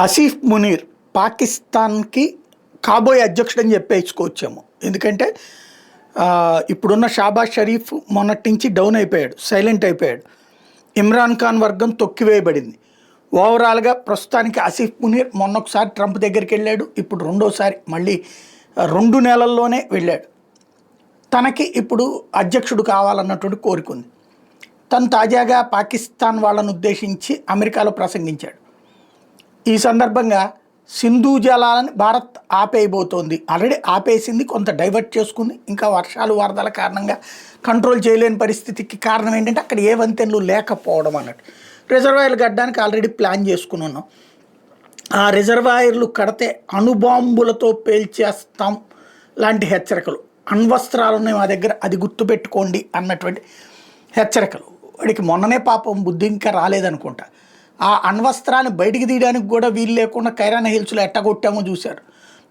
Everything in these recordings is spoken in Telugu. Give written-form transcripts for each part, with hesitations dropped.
ఆసిఫ్ మునీర్ పాకిస్తాన్కి కాబోయే అధ్యక్షుడని చెప్పేసుకోవచ్చేమో. ఎందుకంటే ఇప్పుడున్న షాబాజ్ షరీఫ్ మొన్నటి నుంచి డౌన్ అయిపోయాడు, సైలెంట్ అయిపోయాడు. ఇమ్రాన్ ఖాన్ వర్గం తొక్కివేయబడింది. ఓవరాల్గా ప్రస్తుతానికి ఆసిఫ్ మునీర్ మొన్నొకసారి ట్రంప్ దగ్గరికి వెళ్ళాడు, ఇప్పుడు రెండోసారి మళ్ళీ 2 నెలల్లోనే వెళ్ళాడు. తనకి ఇప్పుడు అధ్యక్షుడు కావాలన్నటువంటి కోరిక ఉంది. తను తాజాగా పాకిస్తాన్ వాళ్ళను ఉద్దేశించి అమెరికాలో ప్రసంగించాడు. ఈ సందర్భంగా సింధు జలాలని భారత్ ఆపేయబోతోంది, ఆల్రెడీ ఆపేసింది, కొంత డైవర్ట్ చేసుకుంది. ఇంకా వర్షాలు వరదల కారణంగా కంట్రోల్ చేయలేని పరిస్థితికి కారణం ఏంటంటే అక్కడ ఏ వంతెనలు లేకపోవడం అన్నట్టు. రిజర్వాయర్లు కట్టడానికి ఆల్రెడీ ప్లాన్ చేసుకుని ఉన్నాం. ఆ రిజర్వాయర్లు కడితే అణుబాంబులతో పేల్చేస్తాం లాంటి హెచ్చరికలు, అణ్వస్త్రాలు ఉన్నాయి మా దగ్గర, అది గుర్తుపెట్టుకోండి అన్నటువంటి హెచ్చరికలు. వాడికి మొన్ననే పాపం బుద్ధి ఇంకా రాలేదనుకుంటా. ఆ అణ్వస్త్రాన్ని బయటికి తీయడానికి కూడా వీలు లేకుండా కైరానా హిల్స్లో ఎట్లా కొట్టామో చూశారు.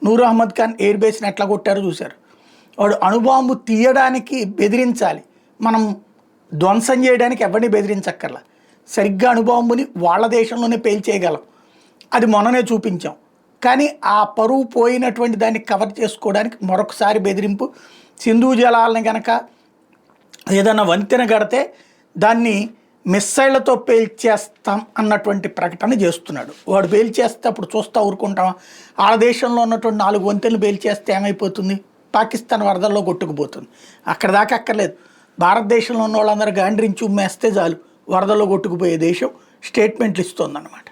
నూర్ అహ్మద్ ఖాన్ ఎయిర్ బేస్ని ఎట్లా కొట్టారో చూశారు. వాడు అణుబాంబు తీయడానికి బెదిరించాలి, మనం ధ్వంసం చేయడానికి ఎవరిని బెదిరించక్కర్లా. సరిగ్గా అణుబాంబుని వాళ్ళ దేశంలోనే పేల్చేయగలం, అది మొన్ననే చూపించాం. కానీ ఆ పరువు పోయినటువంటి దాన్ని కవర్ చేసుకోవడానికి మరొకసారి బెదిరింపు. సింధు జలాలని కనుక ఏదైనా వంతెన కడితే దాన్ని మిస్సైళ్లతో పేల్చేస్తాం అన్నటువంటి ప్రకటన చేస్తున్నాడు. వాడు పేల్చేస్తే అప్పుడు చూస్తూ ఊరుకుంటామా? ఆ దేశంలో ఉన్నటువంటి 4 వంతెనలు పేల్చేస్తే ఏమైపోతుంది? పాకిస్తాన్ వరదల్లో కొట్టుకుపోతుంది. అక్కడ దాకా అక్కర్లేదు, భారతదేశంలో ఉన్న వాళ్ళందరూ గాండ్రించి ఉమ్మేస్తే చాలు వరదల్లో కొట్టుకుపోయే దేశం స్టేట్మెంట్లు ఇస్తుందన్నమాట.